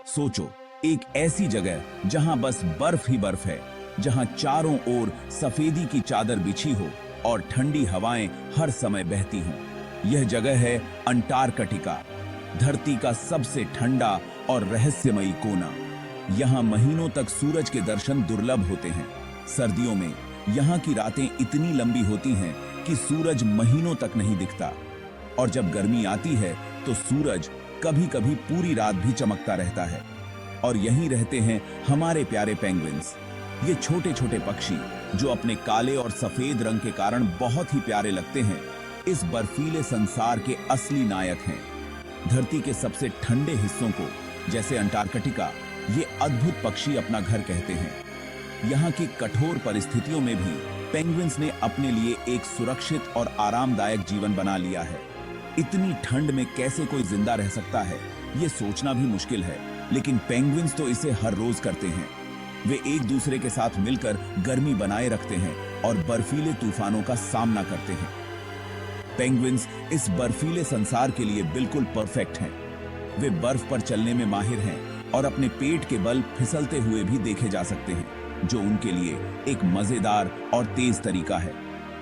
सोचो, एक ऐसी जगह जहां बस बर्फ ही बर्फ है, जहां चारों ओर सफेदी की चादर बिछी हो और ठंडी हवाएं हर समय बहती हों। यह जगह है अंटार्कटिका, धरती का सबसे ठंडा और रहस्यमयी कोना। यहाँ महीनों तक सूरज के दर्शन दुर्लभ होते हैं। सर्दियों में यहाँ की रातें इतनी लंबी होती हैं कि सूरज महीनों तक नहीं दिखता, और जब गर्मी आती है तो सूरज कभी-कभी पूरी रात भी चमकता रहता है। और यहीं रहते हैं हमारे प्यारे पेंगुइन्स, ये छोटे-छोटे पक्षी जो अपने काले और सफेद रंग के कारण बहुत ही प्यारे लगते हैं। इस बर्फीले संसार के असली नायक हैं। धरती के सबसे ठंडे हिस्सों को, जैसे अंटार्कटिका, ये अद्भुत पक्षी अपना घर कहते हैं। यहाँ की कठोर परिस्थितियों में भी पेंगुइन्स ने अपने लिए एक सुरक्षित और आरामदायक जीवन बना लिया है। इतनी ठंड में कैसे कोई जिंदा रह सकता है, ये सोचना भी मुश्किल है, लेकिन पेंगुइन्स तो इसे हर रोज करते हैं। वे एक दूसरे के साथ मिलकर गर्मी बनाए रखते हैं और बर्फीले तूफानों का सामना करते हैं। पेंगुइन्स इस बर्फीले संसार के लिए बिल्कुल परफेक्ट हैं। वे बर्फ पर चलने में माहिर हैं और अपने पेट के बल फिसलते हुए भी देखे जा सकते हैं, जो उनके लिए एक मजेदार और तेज तरीका है।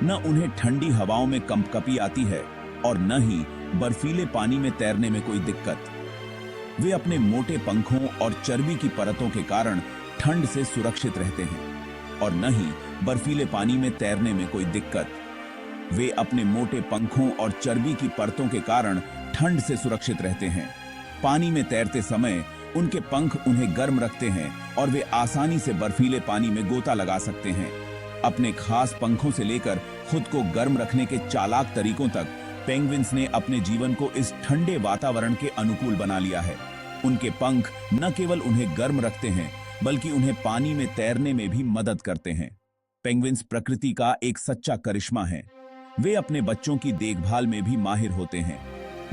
न उन्हें ठंडी हवाओं में कंपकपी आती है और न ही बर्फीले पानी में तैरने में कोई दिक्कत। वे अपने मोटे पंखों और चर्बी की परतों के कारण ठंड से सुरक्षित रहते हैं, और न ही बर्फीले पानी में तैरने में कोई दिक्कत। वे अपने मोटे पंखों और चर्बी की परतों के कारण ठंड से सुरक्षित रहते हैं। पानी में तैरते समय उनके पंख उन्हें गर्म रखते हैं और वे आसानी से बर्फीले पानी में गोता लगा सकते हैं। अपने खास पंखों से लेकर खुद को गर्म रखने के चालाक तरीकों तक पेंगुइन्स ने अपने जीवन को इस ठंडे वातावरण के अनुकूल बना लिया है। उनके पंख न केवल उन्हें गर्म रखते हैं, बल्कि उन्हें पानी में तैरने में भी मदद करते हैं। पेंगुइन्स प्रकृति का एक सच्चा करिश्मा है। वे अपने बच्चों की देखभाल में भी माहिर होते हैं।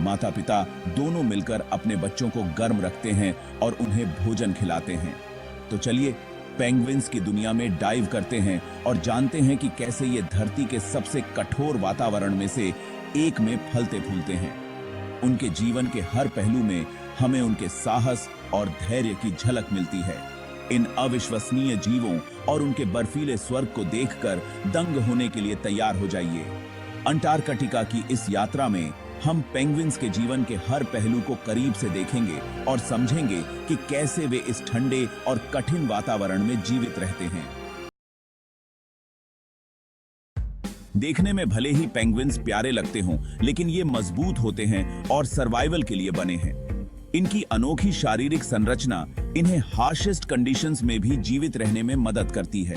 माता पिता दोनों मिलकर अपने बच्चों को गर्म रखते हैं और उन्हें भोजन खिलाते हैं। तो चलिए पेंगुइन्स की दुनिया में डाइव करते हैं और जानते हैं कि कैसे ये धरती के सबसे कठोर वातावरण में से एक में फलते फूलते हैं। उनके जीवन के हर पहलू में हमें उनके साहस और धैर्य की झलक मिलती है। इन अविश्वसनीय जीवों और उनके बर्फीले स्वर्ग को देखकर दंग होने के लिए तैयार हो जाइए। अंटार्कटिका की इस यात्रा में हम पेंगुइन्स के जीवन के हर पहलू को करीब से देखेंगे और समझेंगे कि कैसे वे इस ठंडे और कठिन वातावरण में जीवित रहते हैं। देखने में भले ही पेंगुइन्स प्यारे लगते हों, लेकिन ये मजबूत होते हैं और सर्वाइवल के लिए बने हैं। इनकी अनोखी शारीरिक संरचना इन्हें हार्शेस्ट कंडीशंस में भी जीवित रहने में मदद करती है।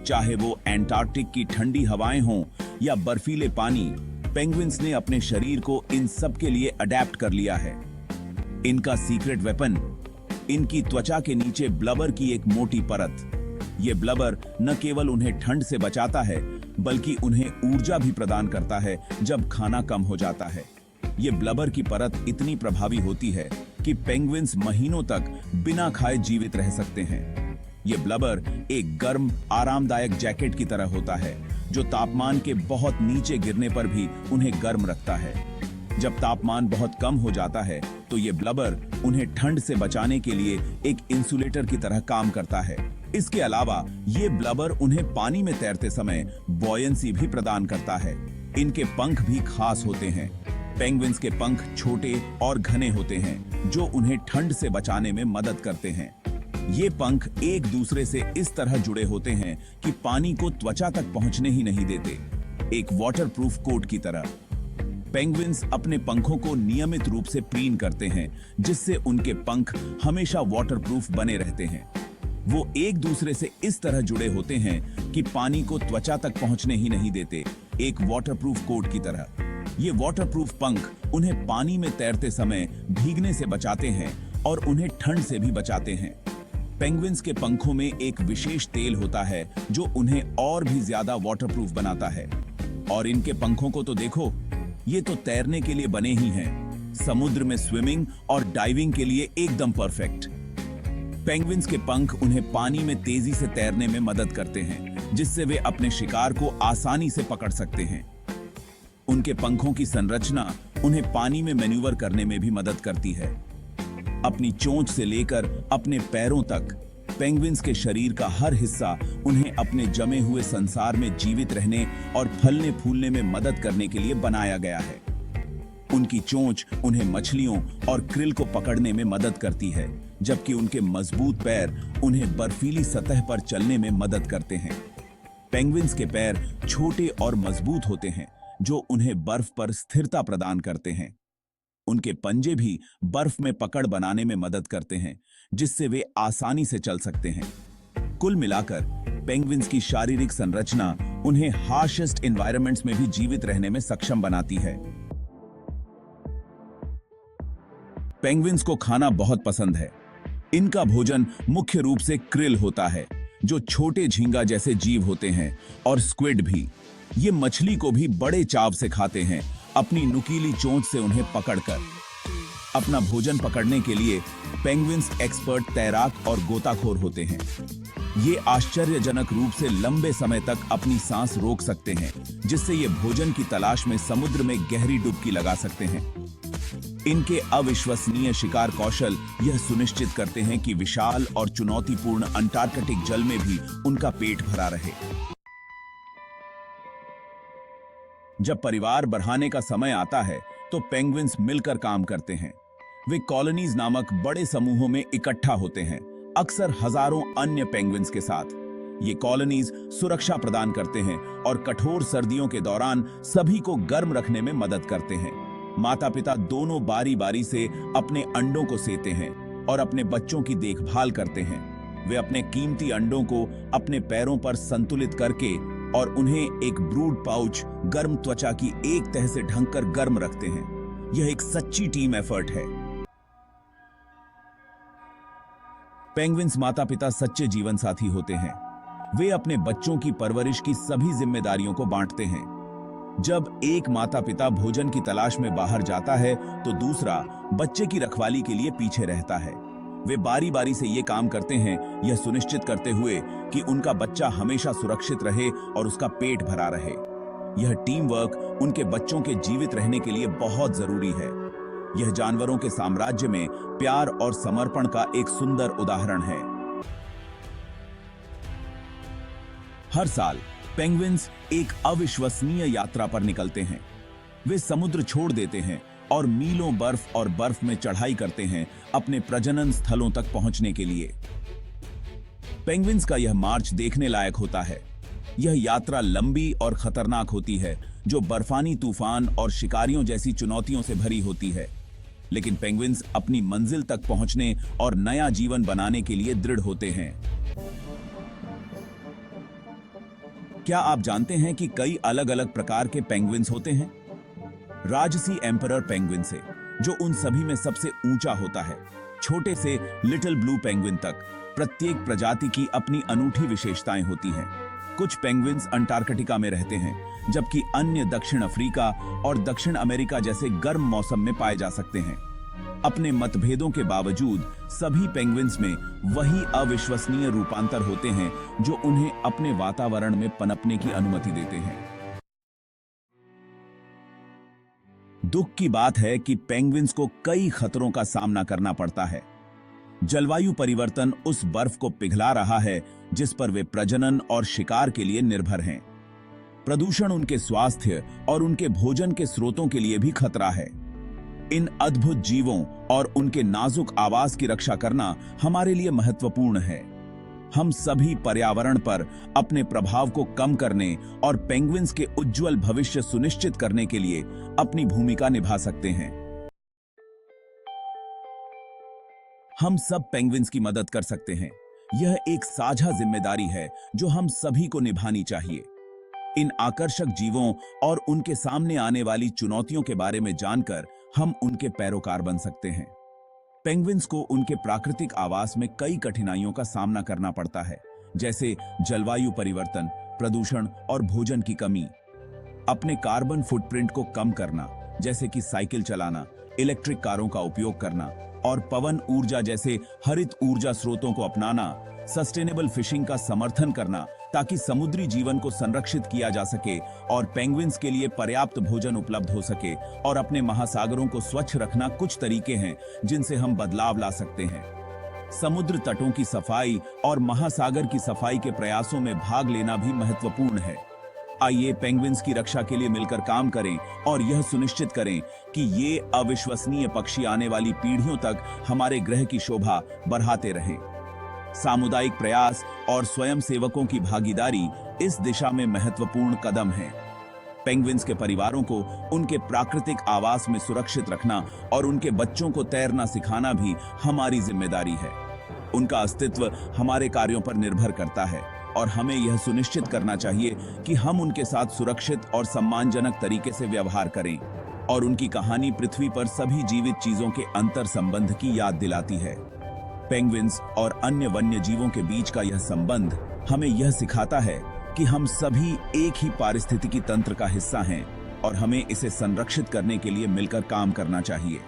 चाहे वो एंटार्क्टिक की ठंडी हवाएं हों या बर्फीले पानी, पेंगुइन्स ने अपने शरीर को इन सब के लिए अडेप्ट कर लिया है। इनका सीक्रेट वेपन, इनकी त्वचा के नीचे ब्लबर की एक मोटी परत। ये ब्लबर न केवल उन्हें ठंड से बचाता है, बल्कि उन्हें ऊर्जा भी प्रदान करता है जब खाना कम हो जाता है। ये ब्लबर की परत इतनी प्रभावी होती है कि पेंगुइन्स महीनों तक बिना खाए जीवित रह सकते हैं। ये ब्लबर एक गर्म, आरामदायक जैकेट की तरह होता है, जो तापमान के बहुत नीचे गिरने पर भी उन्हें गर्म रखता है। जब तापमान बहुत कम हो जाता है, तो ये ब्लबर उन्हें ठंड से बचाने के लिए एक इंसुलेटर की तरह काम करता है। इसके अलावा ये ब्लबर उन्हें पानी में तैरते समय बॉयंसी भी प्रदान करता है। इनके पंख भी खास होते हैं। पेंगुइन्स के पंख छोटे और घने होते हैं, जो उन्हें ठंड से बचाने में मदद करते हैं। ये पंख एक दूसरे से इस तरह जुड़े होते हैं कि पानी को त्वचा तक पहुंचने ही नहीं देते, एक वाटरप्रूफ कोट की तरह। पेंगुइन्स अपने पंखों को नियमित रूप से प्रीन करते हैं, जिससे उनके पंख हमेशा वाटरप्रूफ बने रहते हैं। वो एक दूसरे से इस तरह जुड़े होते हैं कि पानी को त्वचा तक पहुंचने ही नहीं देते, एक वाटरप्रूफ कोट की तरह। ये वाटरप्रूफ पंख उन्हें पानी में तैरते समय भीगने से बचाते हैं और उन्हें ठंड से भी बचाते हैं। पेंगुइन्स के पंखों में एक विशेष तेल होता है जो उन्हें और भी ज्यादा वाटरप्रूफ बनाता है। और इनके पंखों को तो देखो, ये तो तैरने के लिए बने ही हैं, समुद्र में स्विमिंग और डाइविंग के लिए एकदम परफेक्ट। पेंगुइन्स के पंख उन्हें पानी में तेजी से तैरने में मदद करते हैं, जिससे वे अपने शिकार को आसानी से पकड़ सकते हैं। उनके पंखों की संरचना उन्हें पानी में मैन्यूवर करने में भी मदद करती है। अपनी चोंच से लेकर अपने पैरों तक पेंगुइन्स के शरीर का हर हिस्सा उन्हें अपने जमे हुए संसार में जीवित रहने और फलने फूलने में मदद करने के लिए बनाया गया है। उनकी चोंच उन्हें मछलियों और क्रिल को पकड़ने में मदद करती है, जबकि उनके मजबूत पैर उन्हें बर्फीली सतह पर चलने में मदद करते हैं। पेंगुइन्स के पैर छोटे और मजबूत होते हैं, जो उन्हें बर्फ पर स्थिरता प्रदान करते हैं। उनके पंजे भी बर्फ में पकड़ बनाने में मदद करते हैं, जिससे वे आसानी से चल सकते हैं। कुल मिलाकर पेंगुइन्स की शारीरिक संरचना उन्हें हार्शेस्ट एनवायरनमेंट्स में भी जीवित रहने में सक्षम बनाती है। पेंगुइन्स को खाना बहुत पसंद है। इनका भोजन मुख्य रूप से क्रिल होता है, जो छोटे झींगा जैसे जीव होते हैं, और स्क्विड भी। ये मछली को भी बड़े चाव से खाते हैं, अपनी नुकीली चोंच से उन्हें पकड़कर। अपना भोजन पकड़ने के लिए पेंगुइन्स एक्सपर्ट तैराक और गोताखोर होते हैं। ये आश्चर्यजनक रूप से लंबे समय तक अपनी सांस रोक सकते हैं, जिससे ये भोजन की तलाश में समुद्र में गहरी डुबकी लगा सकते हैं। इनके अविश्वसनीय शिकार कौशल यह सुनिश्चित करते हैं कि विशाल और चुनौतीपूर्ण अंटार्कटिक जल में भी उनका पेट भरा रहे। जब परिवार बढ़ाने का समय आता है, तो पेंगुइन्स मिलकर काम करते हैं। वे कॉलोनीज नामक बड़े समूहों में इकट्ठा होते हैं, अक्सर हजारों अन्य पेंगुइन्स के साथ। ये कॉलोनीज सुरक्षा प्रदान करते हैं और कठोर सर्दियों के दौरान सभी को गर्म रखने में मदद करते हैं। माता पिता दोनों बारी बारी से अपने अंडों को सेते हैं और अपने बच्चों की देखभाल करते हैं। वे अपने कीमती अंडों को अपने पैरों पर संतुलित करके और उन्हें एक ब्रूड पाउच गर्म त्वचा की एक तह से ढककर गर्म रखते हैं। यह एक सच्ची टीम एफर्ट है। पेंगुइन्स माता पिता सच्चे जीवन साथी होते हैं। वे अपने बच्चों की परवरिश की सभी जिम्मेदारियों को बांटते हैं। जब एक माता पिता भोजन की तलाश में बाहर जाता है, तो दूसरा बच्चे की रखवाली के लिए पीछे रहता है। वे बारी बारी से ये काम करते हैं, यह सुनिश्चित करते हुए कि उनका बच्चा हमेशा सुरक्षित रहे और उसका पेट भरा रहे। यह टीम वर्क उनके बच्चों के जीवित रहने के लिए बहुत जरूरी है। यह जानवरों के साम्राज्य में प्यार और समर्पण का एक सुंदर उदाहरण है। हर साल पेंगुइन्स एक अविश्वसनीय यात्रा पर निकलते हैं। वे समुद्र छोड़ देते हैं और मीलों बर्फ और बर्फ में चढ़ाई करते हैं अपने प्रजनन स्थलों तक पहुंचने के लिए। पेंगुइन्स का यह मार्च देखने लायक होता है। यह यात्रा लंबी और खतरनाक होती है, जो बर्फानी तूफान और शिकारियों जैसी चुनौतियों से भरी होती है। लेकिन पेंगुइन्स अपनी मंजिल तक पहुंचने और नया जीवन बनाने के लिए दृढ़ होते हैं। क्या आप जानते हैं कि कई अलग अलग प्रकार के पेंगुइन्स होते हैं? राजसी एम्परर पेंगुइन से, जो उन सभी में सबसे ऊंचा होता है, छोटे से लिटिल ब्लू पेंगुइन तक, प्रत्येक प्रजाति की अपनी अनूठी विशेषताएं होती हैं। कुछ पेंगुइन्स अंटार्कटिका में रहते हैं, जबकि अन्य दक्षिण अफ्रीका और दक्षिण अमेरिका जैसे गर्म मौसम में पाए जा सकते हैं। अपने मतभेदों के बावजूद सभी पेंगुइन्स में वही अविश्वसनीय रूपांतर होते हैं, जो उन्हें अपने वातावरण में पनपने की अनुमति देते हैं। दुख की बात है कि पेंगुइन्स को कई खतरों का सामना करना पड़ता है। जलवायु परिवर्तन उस बर्फ को पिघला रहा है जिस पर वे प्रजनन और शिकार के लिए निर्भर हैं। प्रदूषण उनके स्वास्थ्य और उनके भोजन के स्रोतों के लिए भी खतरा है। इन अद्भुत जीवों और उनके नाजुक आवास की रक्षा करना हमारे लिए महत्वपूर्ण है। हम सभी पर्यावरण पर अपने प्रभाव को कम करने और पेंगुइन्स के उज्जवल भविष्य सुनिश्चित करने के लिए अपनी भूमिका निभा सकते हैं। हम सब पेंगुइन्स की मदद कर सकते हैं। यह एक साझा जिम्मेदारी है जो हम सभी को निभानी चाहिए। इन आकर्षक जीवों और उनके सामने आने वाली चुनौतियों के बारे में जानकर हम उनके पैरोकार बन सकते हैं। पेंगुइन्स को उनके प्राकृतिक आवास में कई कठिनाइयों का सामना करना पड़ता है, जैसे जलवायु परिवर्तन, प्रदूषण और भोजन की कमी। अपने कार्बन फुटप्रिंट को कम करना, जैसे कि साइकिल चलाना, इलेक्ट्रिक कारों का उपयोग करना और पवन ऊर्जा जैसे हरित ऊर्जा स्रोतों को अपनाना, सस्टेनेबल फिशिंग का समर्थन करना ताकि समुद्री जीवन को संरक्षित किया जा सके और पेंगुइन्स के लिए पर्याप्त भोजन उपलब्ध हो सके। और अपने महासागरों को स्वच्छ रखना कुछ तरीके हैं जिनसे हम बदलाव ला सकते हैं। समुद्र तटों की सफाई और महासागर की सफाई के प्रयासों में भाग लेना भी महत्वपूर्ण है। आइए पेंगुइन्स की रक्षा के लिए मिलकर काम करें और यह सुनिश्चित करें कि ये अविश्वसनीय पक्षी आने वाली पीढ़ियों तक हमारे ग्रह की शोभा बढ़ाते रहें। सामुदायिक प्रयास और स्वयंसेवकों की भागीदारी इस दिशा में महत्वपूर्ण कदम है। पेंगुइन्स के परिवारों को उनके प्राकृतिक आवास में सुरक्षित रखना और उनके बच्चों को तैरना सिखाना भी हमारी जिम्मेदारी है। उनका अस्तित्व हमारे कार्यों पर निर्भर करता है और हमें यह सुनिश्चित करना चाहिए कि हम उनके साथ सुरक्षित और सम्मानजनक तरीके से व्यवहार करें। और उनकी कहानी पृथ्वी पर सभी जीवित चीजों के अंतर संबंध की याद दिलाती है। पेंगुइन्स और अन्य वन्य जीवों के बीच का यह संबंध हमें यह सिखाता है कि हम सभी एक ही पारिस्थितिकी तंत्र का हिस्सा हैं और हमें इसे संरक्षित करने के लिए मिलकर काम करना चाहिए।